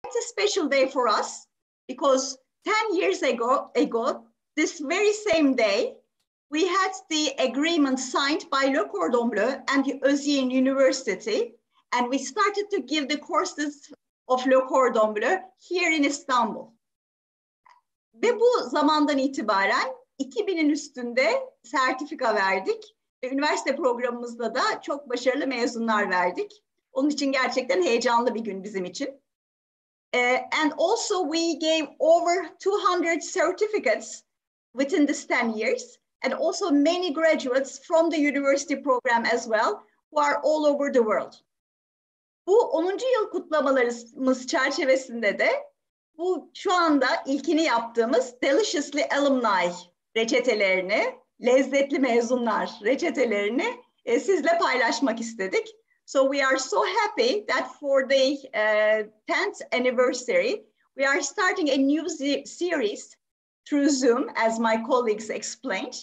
It's a special day for us because 10 years ago, this very same day, we had the agreement signed by Le Cordon Bleu and the Özyeğin University, and we started to give the courses of Le Cordon Bleu here in Istanbul. Ve bu zamandan itibaren 2000'in üstünde sertifika verdik. Ve üniversite programımızda da çok başarılı mezunlar verdik. Onun için gerçekten heyecanlı bir gün bizim için. And also we gave over 200 certificates within this 10 years, and also many graduates from the university program as well, who are all over the world. Bu 10. yıl kutlamalarımız çerçevesinde de bu şu anda ilkini yaptığımız Deliciously Alumni reçetelerini, lezzetli mezunlar reçetelerini sizle paylaşmak istedik. So we are so happy that for the 10th anniversary, we are starting a new series through Zoom, as my colleagues explained.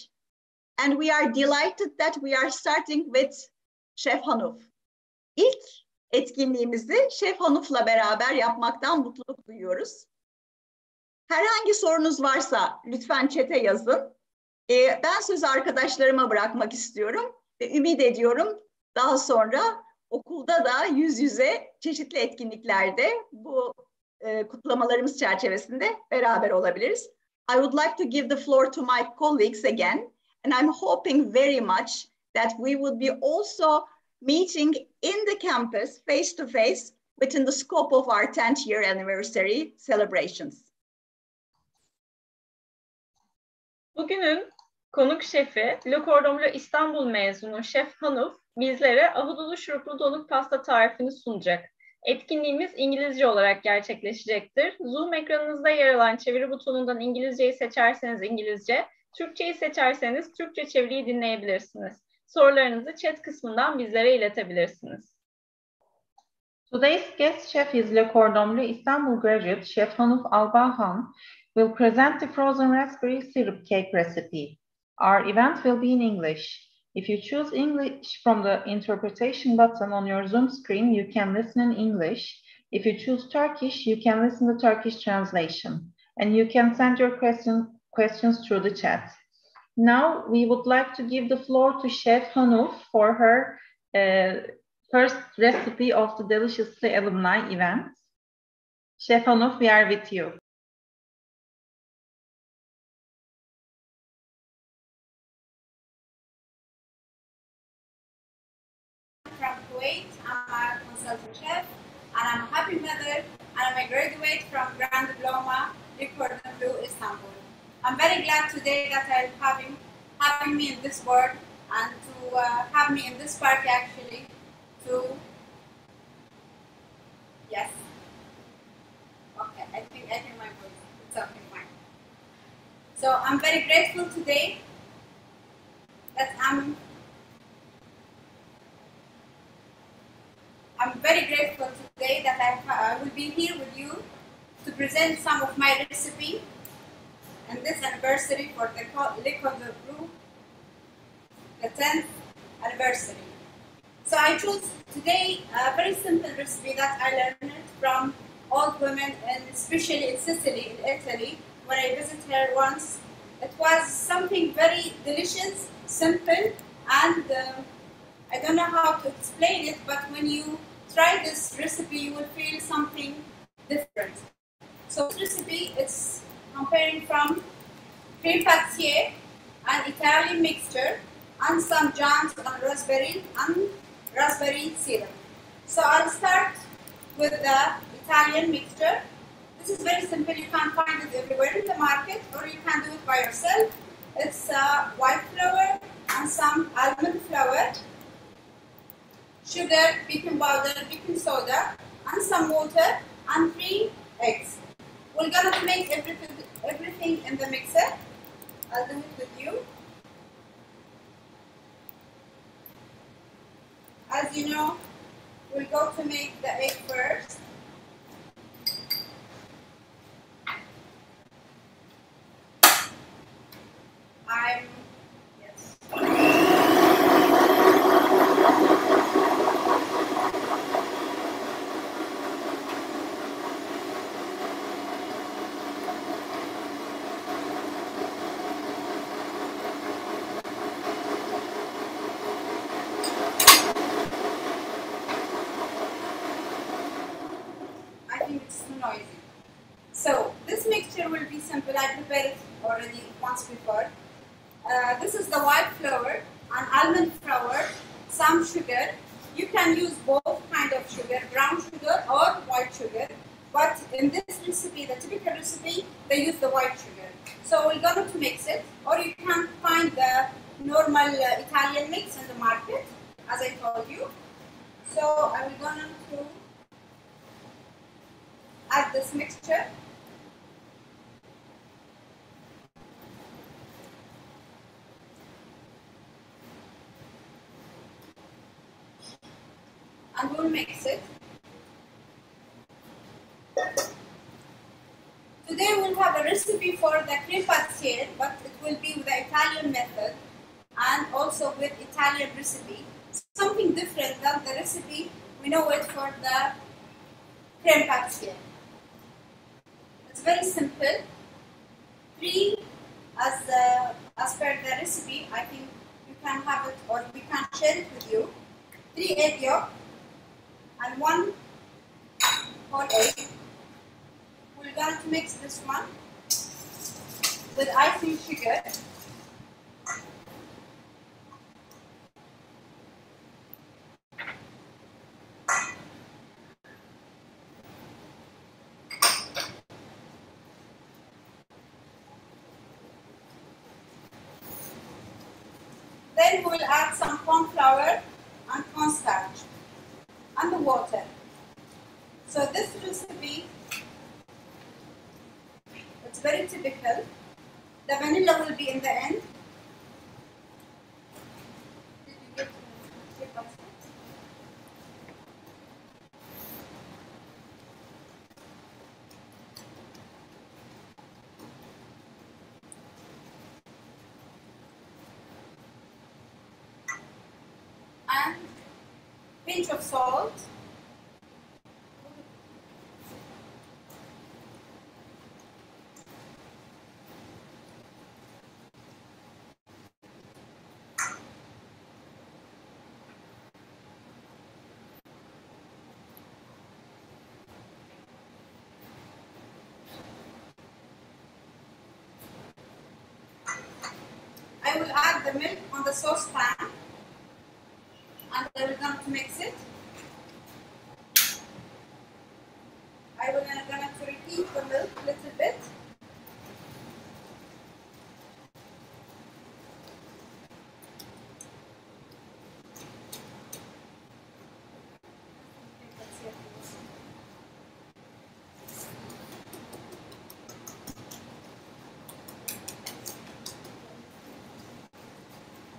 And we are delighted that we are starting with Chef Hanouf. İlk etkinliğimizi Chef Hanouf'la beraber yapmaktan mutluluk duyuyoruz. Herhangi sorunuz varsa lütfen chat'e yazın. Ben sözü arkadaşlarıma bırakmak istiyorum ve ümit ediyorum daha sonra okulda da yüz yüze çeşitli etkinliklerde bu kutlamalarımız çerçevesinde beraber olabiliriz. I would like to give the floor to my colleagues again, and I'm hoping very much that we would be also meeting in the campus face to face within the scope of our 10th year anniversary celebrations. Bugünün konuk şefi, Le Cordon Bleu İstanbul mezunu Şef Hanouf bizlere ahududulu şuruplu donuk pasta tarifini sunacak. Etkinliğimiz İngilizce olarak gerçekleşecektir. Zoom ekranınızda yer alan çeviri butonundan İngilizceyi seçerseniz İngilizce, Türkçeyi seçerseniz Türkçe çeviriyi dinleyebilirsiniz. Sorularınızı chat kısmından bizlere iletebilirsiniz. Today's guest chef is Le Cordon Bleu İstanbul graduate Chef Hanouf Albalhan will present the frozen raspberry syrup cake recipe. Our event will be in English. If you choose English from the interpretation button on your Zoom screen, you can listen in English. If you choose Turkish, you can listen to Turkish translation. And you can send your questions through the chat. Now, we would like to give the floor to Chef Hanouf for her first recipe of the Deliciously Alumni event. Chef Hanouf, we are with you. From Kuwait, I'm a consultant chef, and I'm a happy mother, and I'm a graduate from Grand Diploma, Le Cordon Bleu, Istanbul. I'm very glad today that I'm having me in this board and to have me in this party actually to, yes, okay, I think my voice, it's okay, fine. So I'm very grateful today that I'm very grateful today that I will be here with you to present some of my recipe and this anniversary for the Le Cordon Bleu, the 10th anniversary. So I chose today a very simple recipe that I learned from old women, and especially in Sicily, in Italy, when I visited her once. It was something very delicious, simple, and I don't know how to explain it, but when you try this recipe, you will feel something different. So this recipe is comparing from cream pâtissier and Italian mixture and some jams on raspberry and raspberry syrup. So I'll start with the Italian mixture. This is very simple. You can find it everywhere in the market, or you can do it by yourself. It's white flour and some almond flour, sugar, baking powder, baking soda, and some water, and 3 eggs. We're gonna make everything in the mixer. I'll do it with you. As you know, we'll go to make the egg first. volume, it's too noisy. So this mixture will be simple. I prepared it already once before. This is the white flour, an almond flour, some sugar. You can use both kind of sugar, brown sugar or white sugar. But in this recipe, the typical recipe, they use the white sugar. So we're going to mix it, or you can find the normal Italian mix in the market, as I told you. So I'm going to add this mixture. And we'll mix it. Today we'll have a recipe for the crème pâtissière, but it will be with the Italian method and also with Italian recipe. Something different than the recipe we know it for the crème pâtissière. It's very simple. 3 as per the recipe, I think you can have it or we can share it with you. 3 egg yolk and 1 whole egg. We're going to mix this one with icing sugar. Then we'll add some corn flour and cornstarch and the water. So this recipe, it's very typical. The vanilla will be in the end. Did you get step by step? And pinch of salt. I will add the milk on the saucepan and I will going to mix it. I will going to repeat the milk a little bit.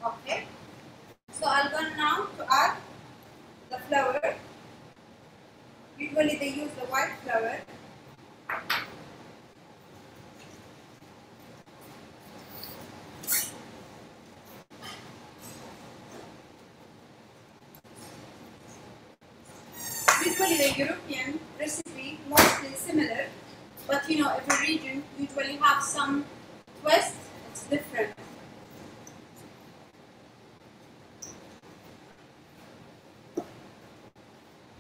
Okay. So I'm going now to add the flour. Usually they use the white flour. Usually the European recipe mostly similar, but you know every region usually have some twist. It's different.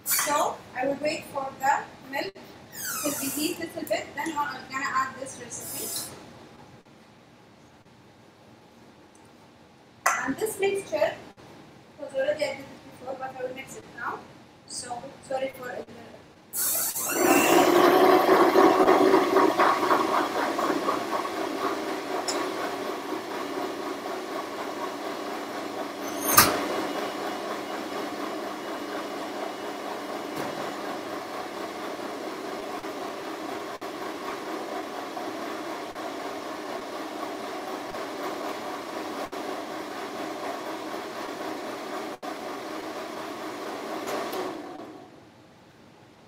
So I will wait for the milk to be heat a little bit, then I'm going to add this recipe. And this mixture was already I did it before, but I will mix it now. So sorry for it.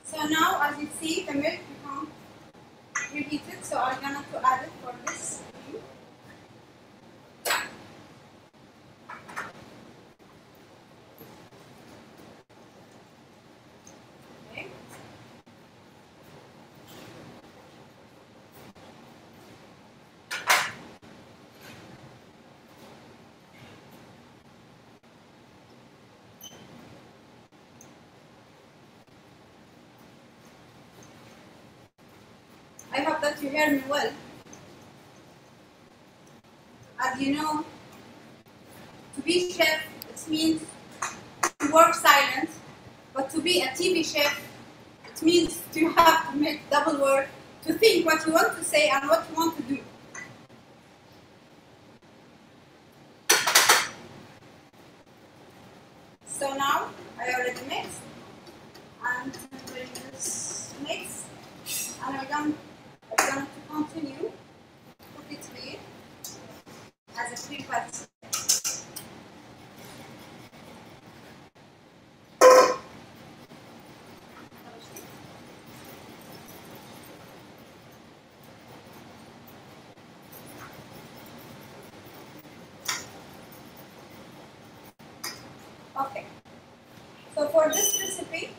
So now, as you see, the milk become reheated. So I'm going to add it for this. Okay. you hear me well. As you know, to be chef, it means to work silent, but to be a TV chef, it means to have to make double work, to think what you want to say and what you want to do. So now I already mixed, and bring this mix, and I'm going to continue cook it here as a cream pâtisserie. Okay, so for this recipe,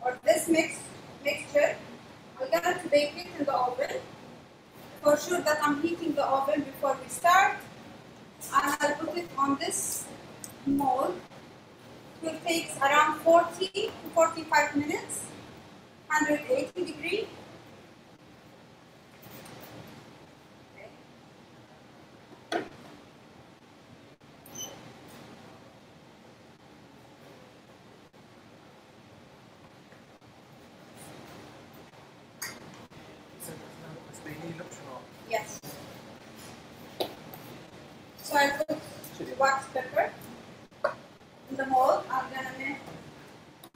or this mixture, we're going to bake it in the oven. For sure that I'm heating the oven before we start. And I'll put it on this mold. It will take around 40 to 45 minutes, 180 degrees. Yes. So I'll put wax pepper in the mold. I'm gonna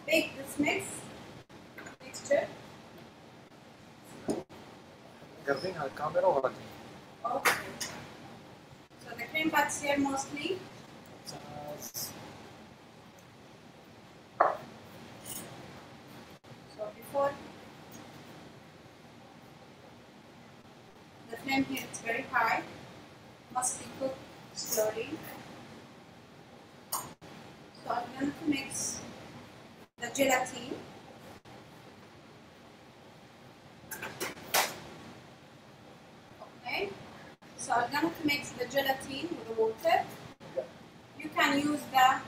bake this mixture. Okay. So the cream pâtissière mostly. So before the flame here is very high, must be cooked slowly. So I'm going to mix the gelatin. Okay, so I'm going to mix the gelatin with the water. You can use the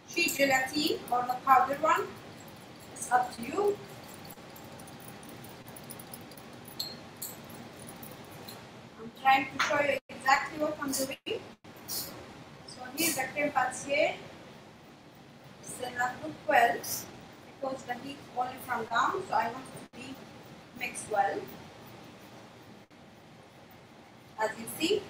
sheet gelatin or the powdered one. It's up to you. I'm trying to show you exactly what I'm doing. So here's the creme pâtissière. It's not cooked well because the heat only from down, so I want it to be mixed well. As you see.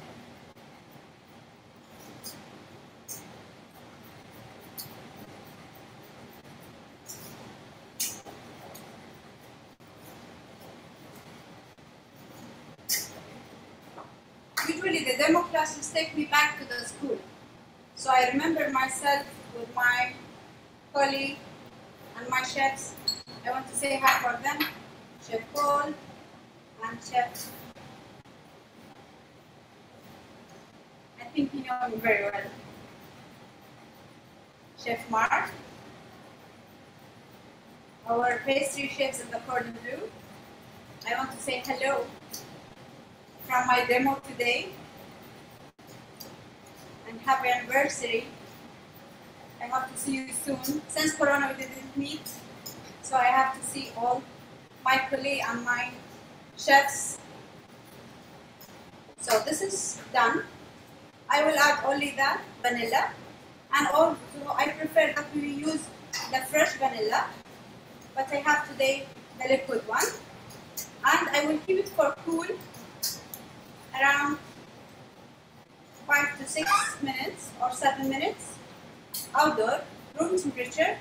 Usually the demo classes take me back to the school. So I remember myself with my colleague and my chefs. I want to say hi for them, Chef Paul and Chef. I think you know me very well. Chef Mark, our pastry chefs in the cordon bleu. I want to say hello from my demo today and happy anniversary. I hope to see you soon. Since Corona we didn't meet, so I have to see all my colleagues and my chefs. So this is done. I will add only the vanilla, and also I prefer that we use the fresh vanilla, but I have today the liquid one, and I will keep it for cool around 5 to 6 minutes or 7 minutes outdoor, room temperature.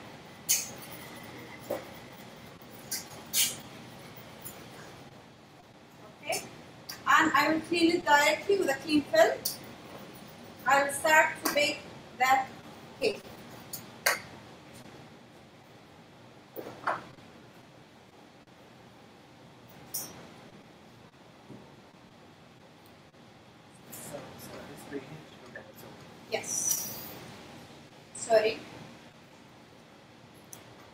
Okay, and I will clean it directly with a clean film. I will start to bake the cake. Yes. Sorry.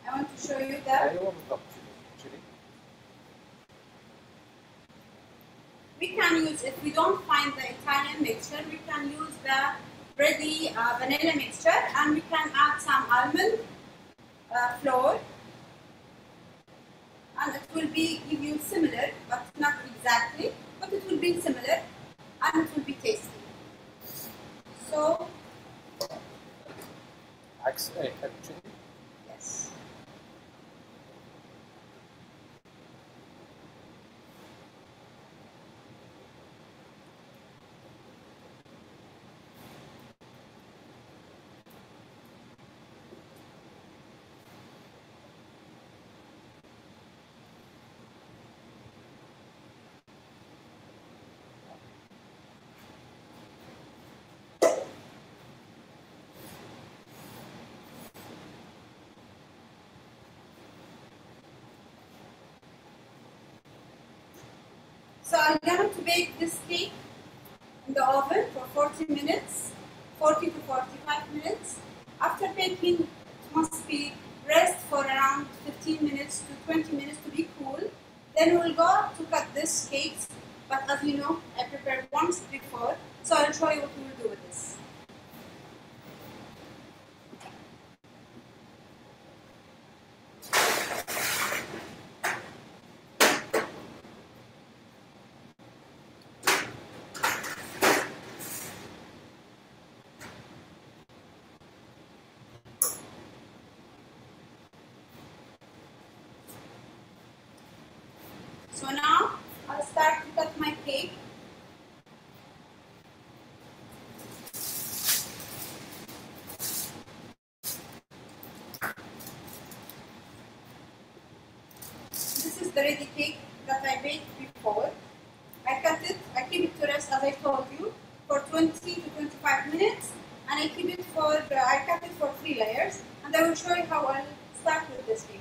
I want to show you that we can use, if we don't find the Italian mixture, we can use the ready vanilla mixture, and we can add some almond flour, and it will be give you similar, but not exactly. So I'm going to bake this cake in the oven for 40 minutes, 40 to 45 minutes. After baking, it must be rest for around 15 minutes to 20 minutes to be cool. Then we'll go to cut this cakes. But as you know, I prepared once before, so I'll show you what we will do with this. So now I'll start to cut my cake. This is the ready cake that I baked before. I cut it, I keep it to rest as I told you for 20 to 25 minutes, and I keep it for, I cut it for 3 layers, and I will show you how I'll start with this cake.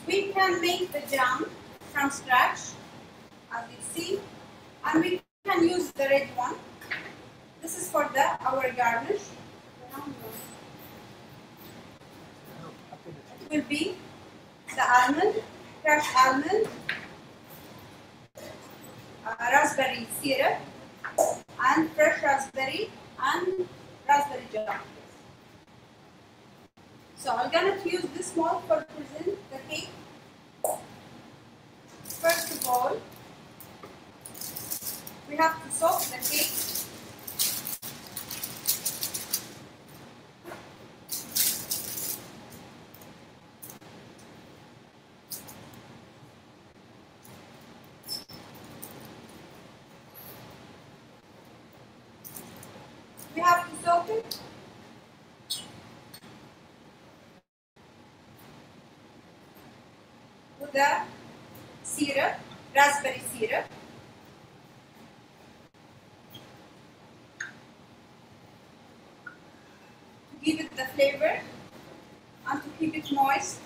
We can make the jam from scratch, as you see, and we can use the red one. This is for our garnish. It will be the almond, crushed almond, raspberry syrup, and fresh raspberry and raspberry jam. So I'm going to use this mold for present the cake. First of all, we have to soak the cake. We have to soak it. With the syrup, raspberry syrup. To give it the flavor and to keep it moist.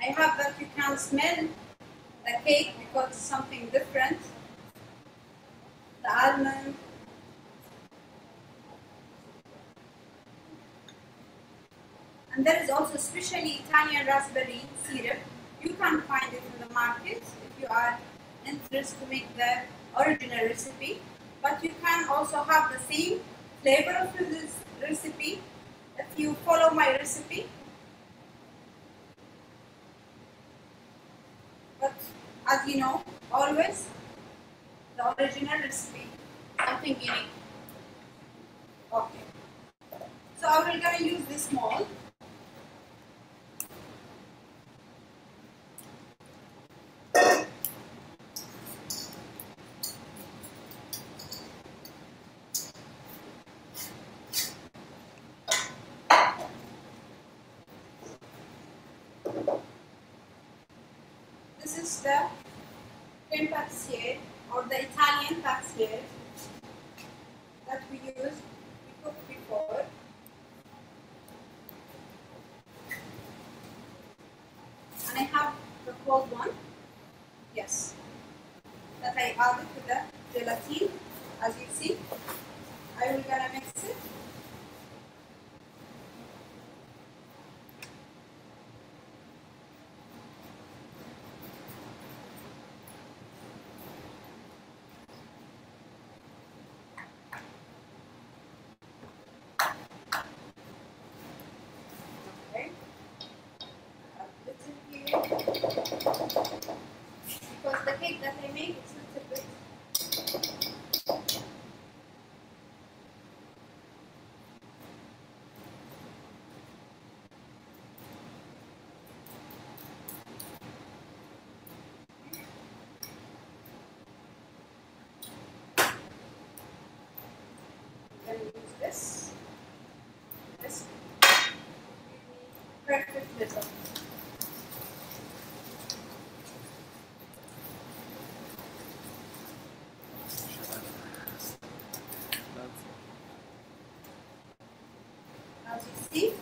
I hope that you can smell the cake because it's something different. The almond. And there is also especially Italian raspberry syrup. You can find it in the market if you are interested to make the original recipe. But you can also have the same flavor of this recipe if you follow my recipe. But as you know, always the original recipe, something unique. Okay. So I will gonna use this mold. This is the creme pâtissier or the Italian pâtissier that we cooked before. And I have the cold one, yes, that I added to the gelatin. As you see, I will gonna mix it. Because the cake that I make is a little bit perfect result. As you see,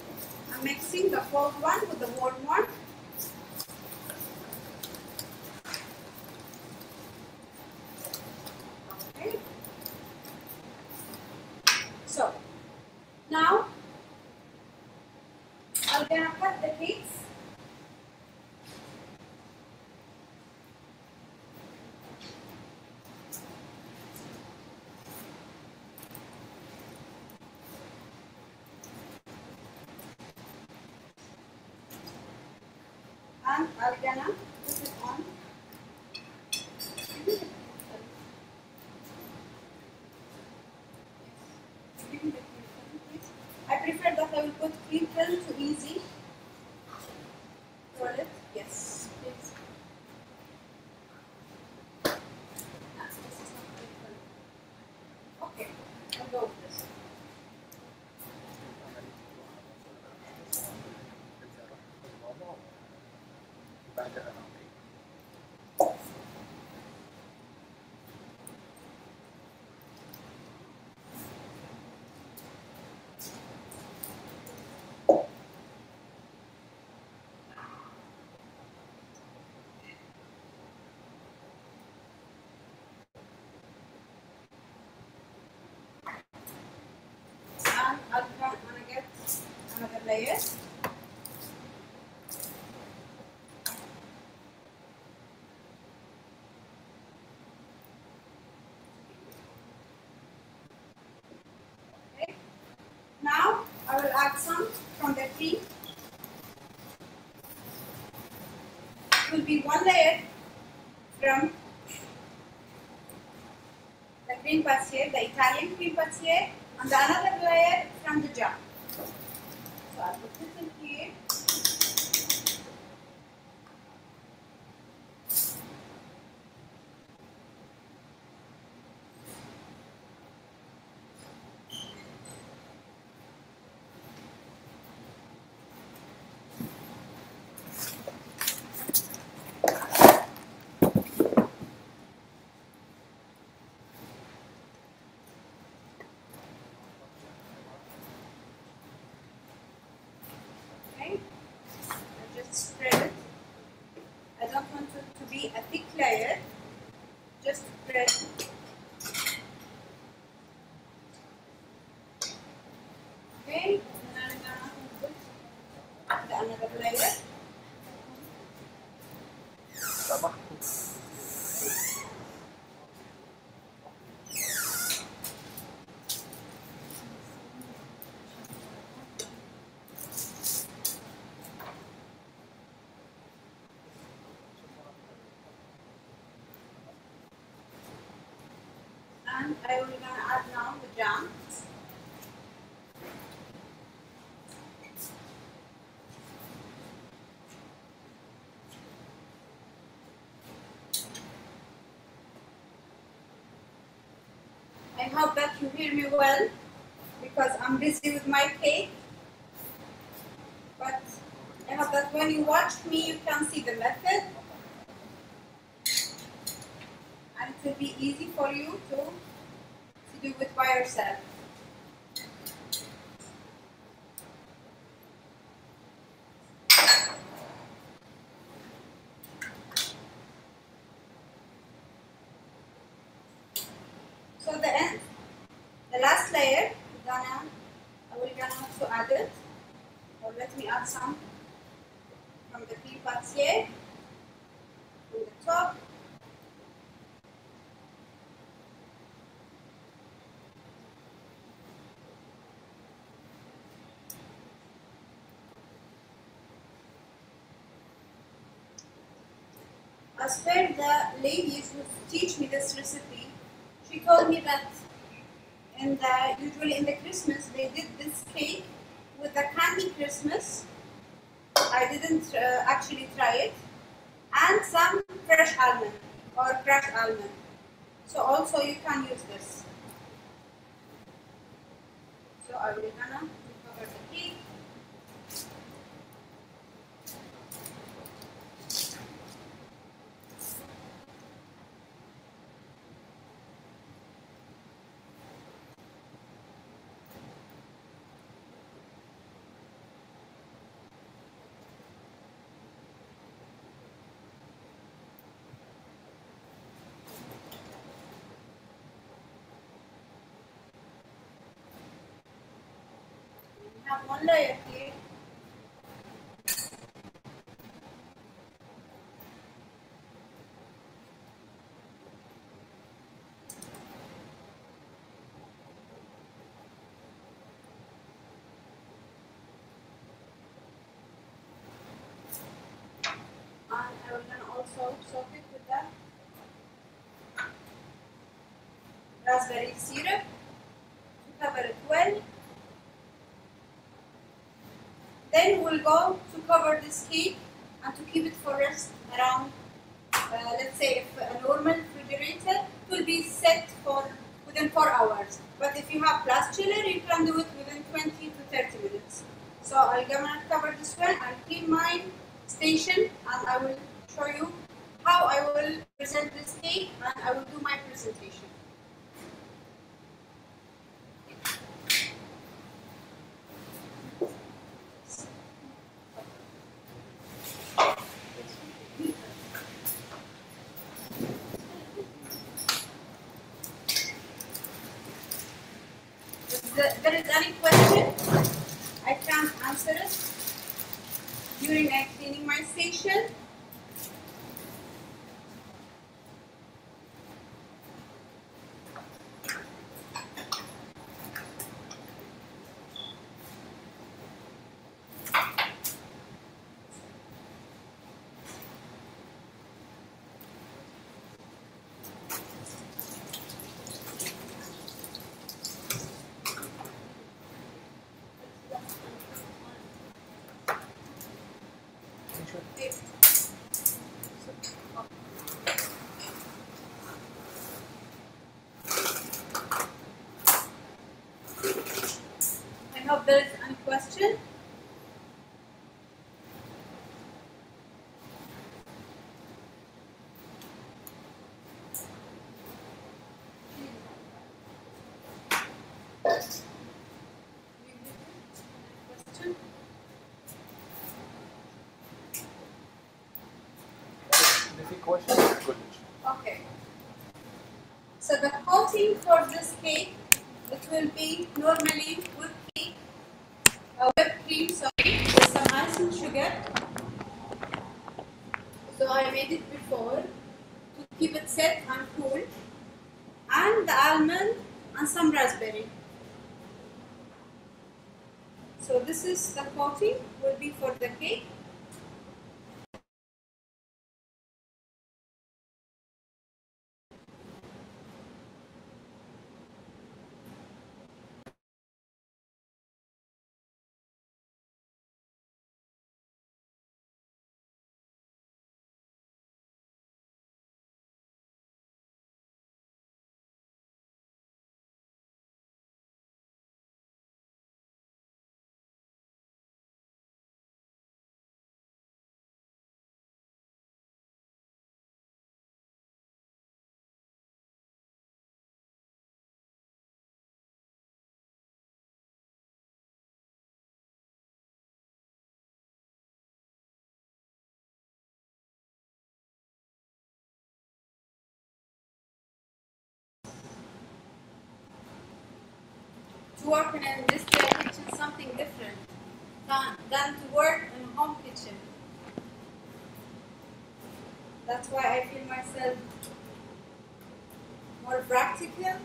I'm mixing the cold one with the warm one. Okay. So now I'm gonna cut the cakes. And I'm gonna put it on. I prefer that I will put clean film too easy. Roll it. Yes, please. This is not clean film. Okay, I'll go with this. And I'm gonna get another layer. Okay. Now I will add some from the cream. It will be one layer from the cream pastier, the Italian cream pastier, and the another layer from the jam. So I'll put this in here. Okay, I just spread it. I don't want it to be a thick layer. Just spread. Okay, and I'm gonna put the another layer. And I will gonna add now the jam. I hope that you hear me well because I'm busy with my cake. But I hope that when you watch me, you can see the method. And it will be easy for you to do it by yourself. So the last layer, I will gonna also add it. Or let me add some from the cream pastier on the top. As per the ladies who teach me this recipe, she told me that usually in the Christmas they did this cake with the candy Christmas. I didn't actually try it, and some fresh almond or crushed almond. So also you can use this. So I will gonna cover the cake. have one layer here. And I will then also soak it with that raspberry syrup to cover it well. Then we'll go to cover this cake and to keep it for rest around, let's say if a normal refrigerator will be set for within 4 hours. But if you have blast chiller, you can do it within 20 to 30 minutes. So I'm gonna cover this one and clean my station, and I will show you how I will present this cake and I will do my presentation. If there is any question, I can answer it during cleaning my station. I hope there is any question. Okay. So the coating for this cake, it will be normally whipped cream, with some ice and sugar. So I made it before to keep it set and cool, and the almond and some raspberry. So this is the coating will be for the cake. To work in an industrial kitchen is something different than to work in a home kitchen. That's why I feel myself more practical.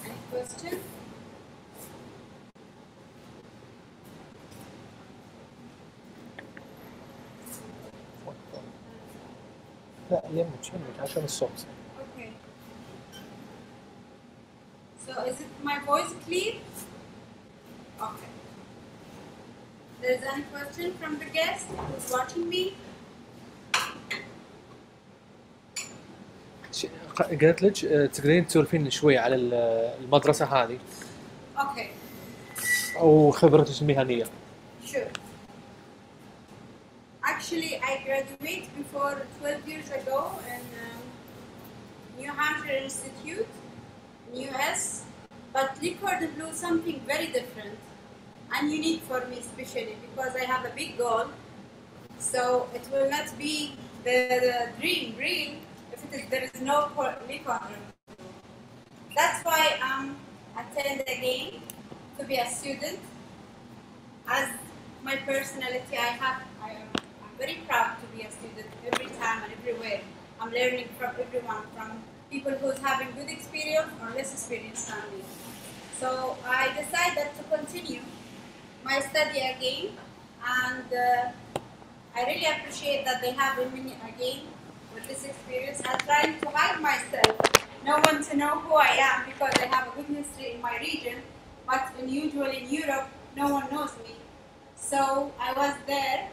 Any question? لا يمك شمك عشان الصوت. Okay. So is it my voice clear? Okay. There's any question from the guest who's watching me? قالت لك تقدرين تسولفين شوي على المدرسة هذه Okay. أو خبرتك المهنية. Sure. Actually, I graduated before 12 years ago in New Hampshire Institute, in US, but liquor blue is something very different and unique for me especially because I have a big goal So it will not be the dream real if there is no liquor. That's why I'm attend again to be a student. As my personality, I'm very proud to be a student every time and everywhere. I'm learning from everyone, from people who's having good experience or less experience than me. So I decided to continue my study again, and I really appreciate that they have me again with this experience. I'm trying to hide myself, no one to know who I am because I have a good history in my region, but usually in Europe, no one knows me. So I was there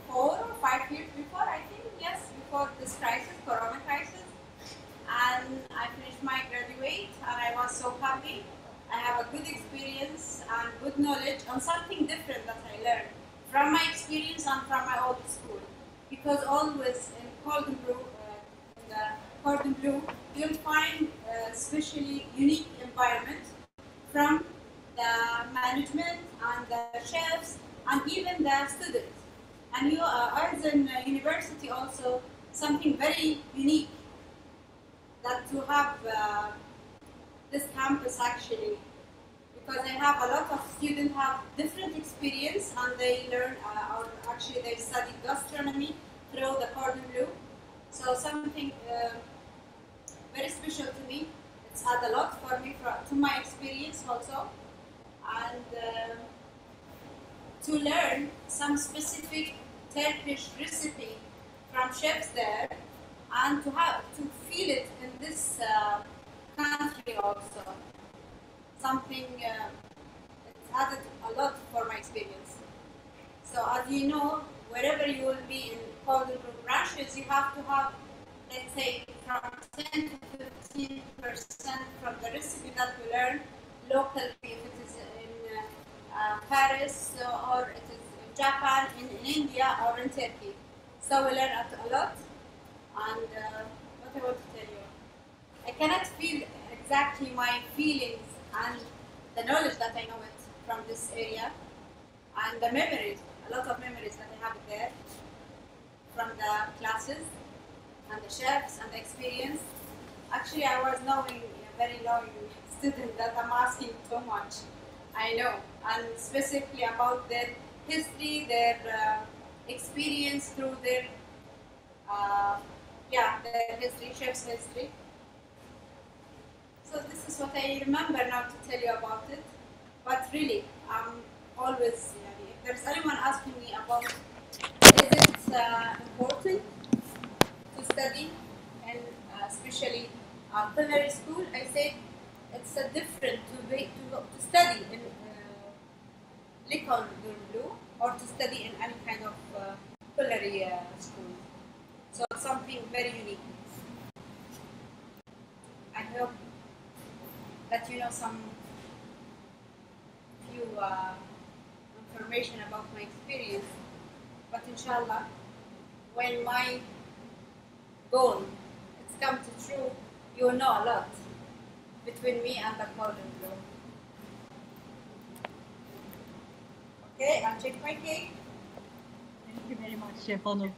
4 or 5 years before, I think, yes, before this crisis, Corona crisis. And I finished my graduate and I was so happy. I have a good experience and good knowledge on something different that I learned from my experience and from my old school. Because always in Cordon Bleu, you'll find a especially unique environment from the management and the chefs and even the students. And you are in university also something very unique that to have this campus actually, because I have a lot of students have different experience and they learn or actually they study gastronomy through the Cordon Bleu. So something very special to me. It's had a lot for me to my experience also, and to learn some specific Turkish recipe from chefs there, and to feel it in this country also. Something it's added a lot for my experience. So as you know, wherever you will be in Cordon Bleu branches, you have to have, let's say, from 10 to 15% from the recipe that we learn locally, if it is in Paris or it is in Japan, in India or in Turkey. So we learn a lot. And what I want to tell you, I cannot feel exactly my feelings and the knowledge that I know it from this area, and the memories, a lot of memories that I have there from the classes and the chefs and the experience. Actually, I was knowing a very long student that I'm asking too much. I know, and specifically about their history, their experience through their their history, chef's history. So this is what I remember now to tell you about it. But really, I'm always, if there's anyone asking me about, is it important to study, and especially culinary school, I say it's a different to study in Le Cordon Bleu or to study in any kind of culinary school. So it's something very unique. I hope that you know some few information about my experience, but inshallah, when my goal has come to true, you will know a lot between me and the Cordon Bleu. Okay, I'll check my cake. Thank you very much, Chef Hanouf.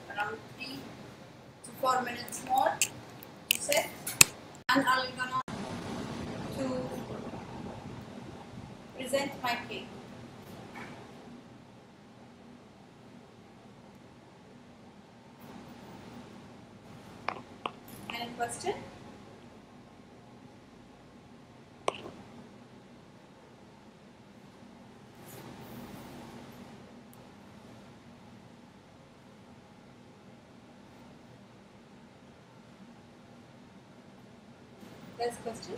Around 3 to 4 minutes more to set, and I'm gonna to present my cake. Any question? There's a question.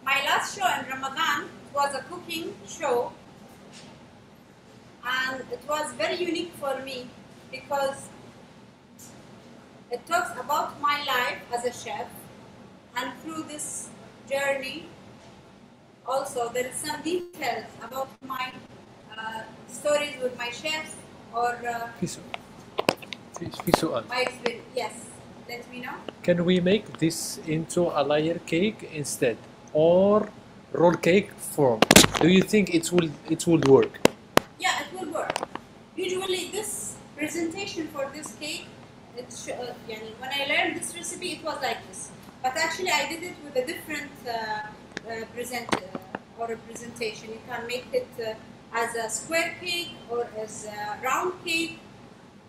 My last show in Ramadan was a cooking show, and it was very unique for me because It talks about my life as a chef, and through this journey, also there is some details about my stories with my chefs or في سؤال. my experience. Yes, let me know. Can we make this into a layer cake instead, or roll cake form? Do you think it would work? Yeah, it will work. Usually, this presentation for this cake, when I learned this recipe, it was like this. But actually, I did it with a different presentation. You can make it as a square cake or as a round cake.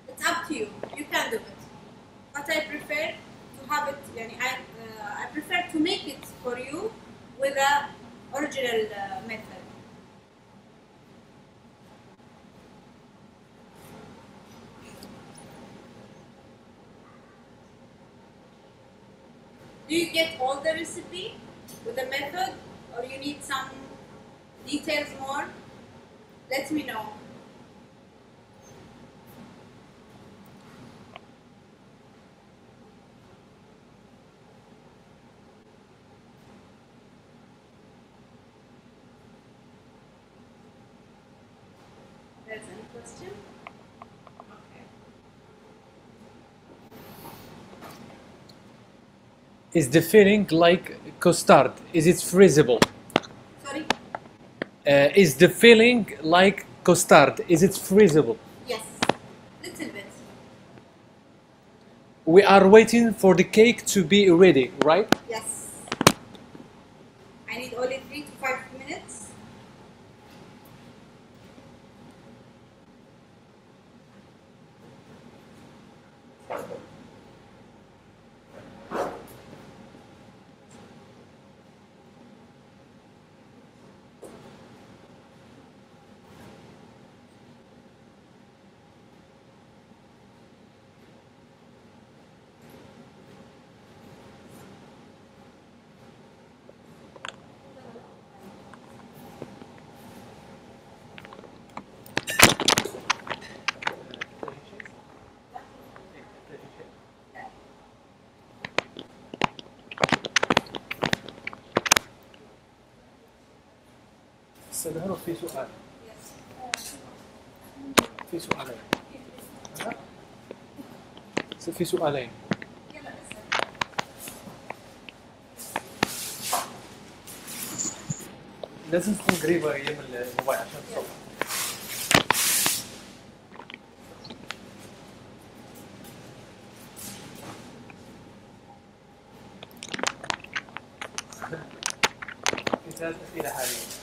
It's up to you. You can do it. But I prefer to have it. I prefer to make it for you with a original method. Do you get all the recipe with the method, or you need some details more? Let me know. There's any question? Okay. Is the filling like custard? Is it freezable? Sorry? Is the filling like custard? Is it freezable? Yes, little bit. We are waiting for the cake to be ready, right? Yes. I need only 3 to 5 minutes. استاذ هانوف في سؤال. في سؤالين. في سؤالين. لازم تكون قريبة أيام الموبايل عشان تصور. في 3 أسئلة حاليا.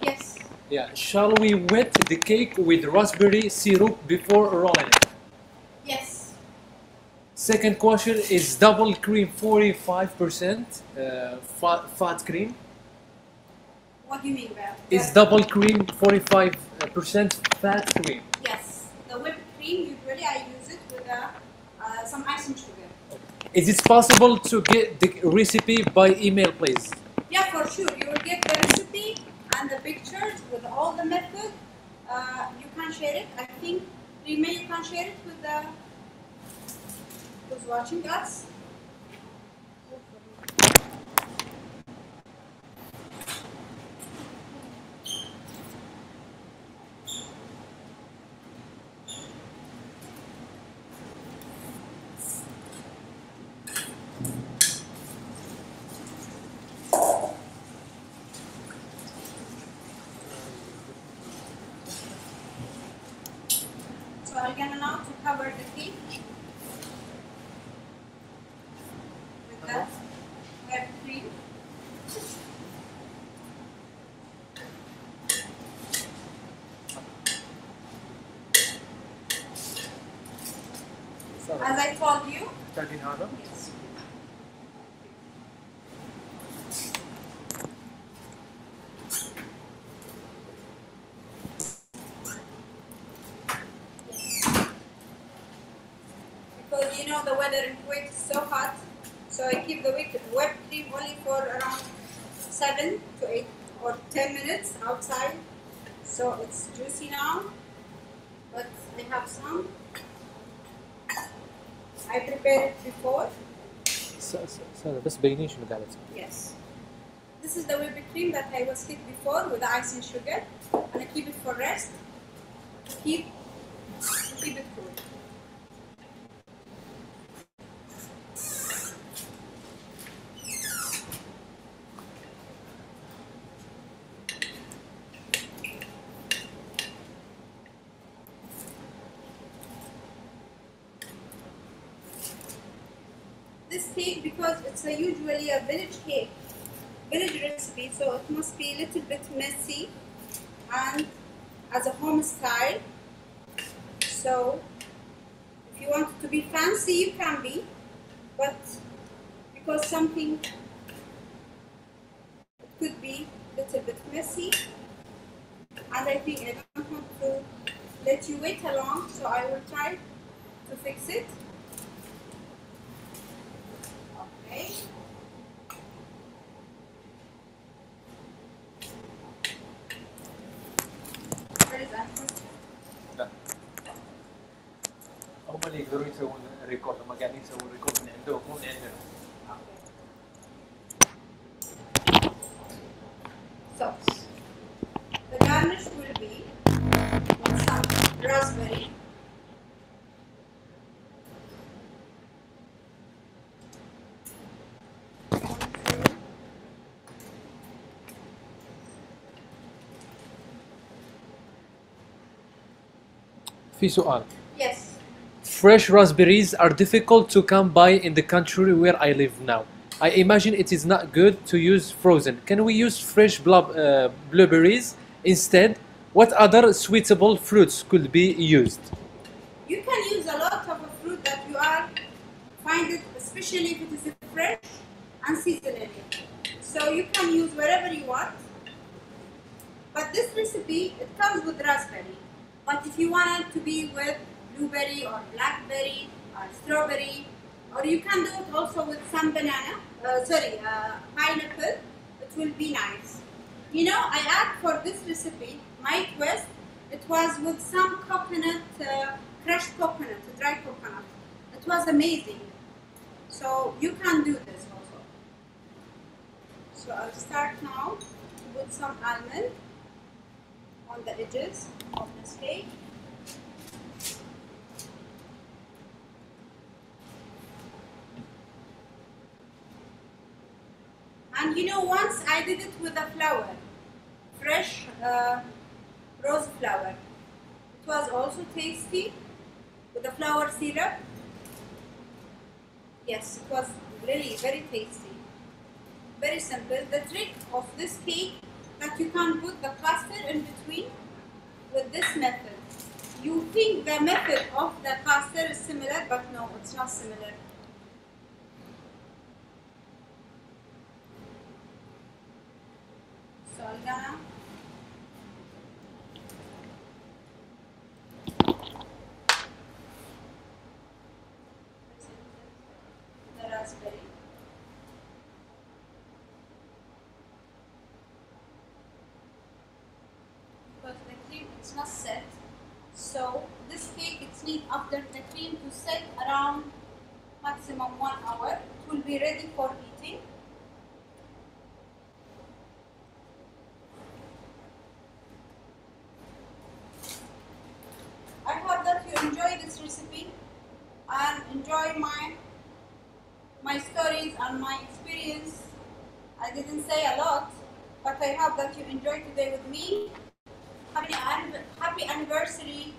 Yes. Yeah. Shall we wet the cake with raspberry syrup before rolling it? Yes. Second question is double cream 45% fat cream. What do you mean by that? Is double cream 45% fat cream? Yes. The whipped cream, usually I use it with some icing sugar. Is it possible to get the recipe by email, please? Yeah, for sure. You will get the recipe and the pictures with all the method. You can share it. I think Rima, you can share it with the who's watching us. So I'm gonna now to cover the cake with that whipped cream. As I told you. Yes. know the weather in Kuwait is so hot, so I keep the whipped cream only for around 7 to 8 or 10 minutes outside. So it's juicy now, but I have some. I prepared it before. بس بيني شنو قالت. Yes. This is the whipped cream that I was hit before with the ice and sugar, and I keep it for rest. Keep it cool. This cake, because it's usually a village cake, village recipe, so it must be a little bit messy and as a home style. So if you want it to be fancy, you can be, but because something could be a little bit messy, and I think I don't want to let you wait along, so I will try to fix it. Okay. Where is that? لا. هم اللي يقدروا يسوون ريكورد، هم قاعدين يسوون ريكورد من عندهم مو من عندنا. So, the garnish will be with some raspberry, في سؤال. yes, Fresh raspberries are difficult to come by in the country where I live now. I imagine it is not good to use frozen. Can we use fresh blueberries instead? What other suitable fruits could be used? you can use a lot of a fruit that you are find it, especially if it is fresh and seasonally. So you can use wherever you want. But this recipe, it comes with raspberry. But if you want it to be with blueberry or blackberry or strawberry, or you can do it also with some banana, pineapple, it will be nice. You know, I add for this recipe, my twist, it was with some coconut, crushed coconut, dry coconut. It was amazing. So you can do this also. So I'll start now with some almond on the edges of this cake. And you know, once I did it with a flour, fresh rose flour. It was also tasty with the flour syrup. Yes, it was really very tasty. Very simple. The trick of this cake that you can put the custard in between with this method. You think the method of the custard is similar, but no, it's not similar. So I'm gonna the raspberry. Because the cream is not set, so this cake it's need after the cream to set around maximum 1 hour. It will be ready for eating. I hope that you enjoy this recipe and enjoy my stories and my experience. I didn't say a lot, but I hope that you enjoyed today with me. Happy anniversary,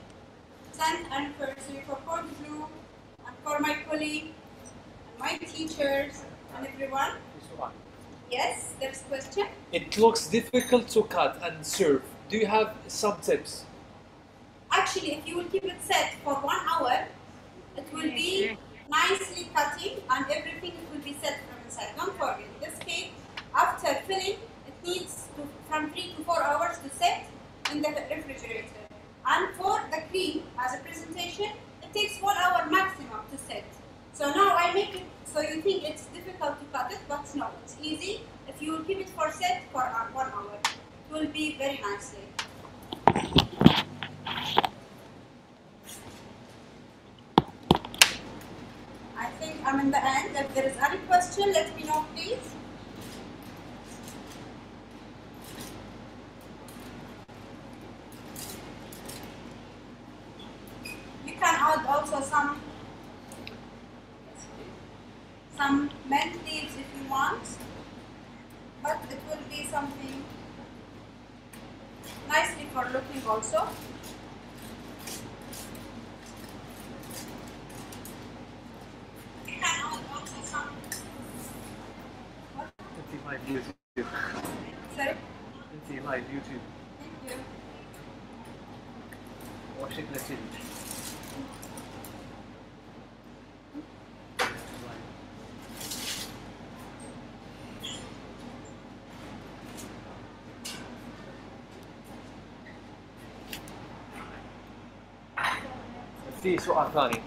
10th anniversary for Port Blue and for my colleague and my teachers and everyone. Yes, there's a question. It looks difficult to cut and serve. Do you have some tips? Actually, if you will keep it set for 1 hour, it will be nicely cutting and everything will be set from inside. Don't forget, this cake, after filling, it needs from 3 to 4 hours to set in the refrigerator. And for the cream, as a presentation, it takes 1 hour maximum to set. So now I make it so you think it's difficult to cut it, but no, it's easy. If you will keep it for set for 1 hour, it will be very nicely. I think I'm in the end. If there is any question, let me know, please. You can add also some mint leaves if you want, but it will be something nicely for looking also. You can add also some. انت لايف يوتيوب. Sorry? انت لايف يوتيوب. Thank you. وشكلك كذي. في سؤال ثاني.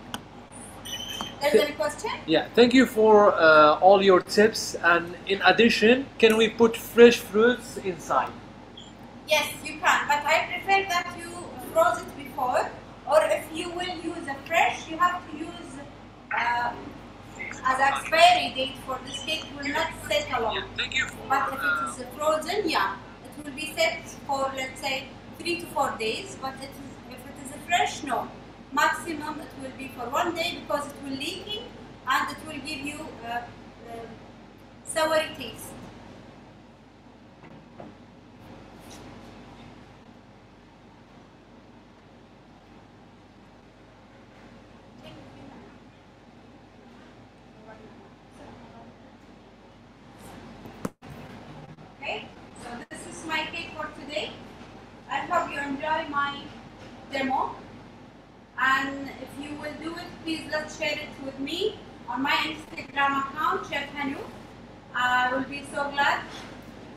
There's any question? Yeah, thank you for all your tips. And in addition, can we put fresh fruits inside? Yes, you can, but I prefer that you froze it before, or if you will use a fresh, you have to use as expiry date for this cake will not set alone. Thank you. But if it is frozen, yeah, it will be set for, let's say, 3 to 4 days. But if it is fresh, no. Maximum it will be for 1 day because it will leaking and it will give you sour taste. Okay, so this is my cake for today. I hope you enjoy my demo. And if you will do it, please let's share it with me on my Instagram account, Chef Hanouf. I will be so glad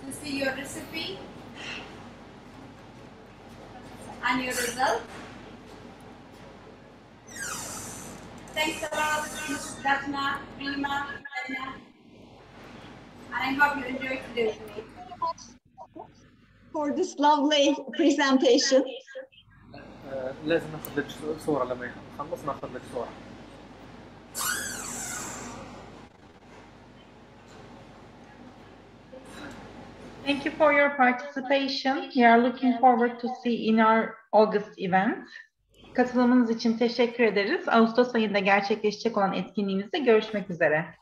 to see your recipe and your result. Thanks a lot, Mrs. Daphna, Rima, Elena. And I hope you enjoyed today with me. For this lovely presentation. لازم ناخذ لك صورة لما نخلص ناخذ لك صورة. Thank you for your participation. We are looking forward to see in our August event. Katılımınız için teşekkür ederiz. Ağustos ayında gerçekleşecek olan etkinliğimizde görüşmek üzere.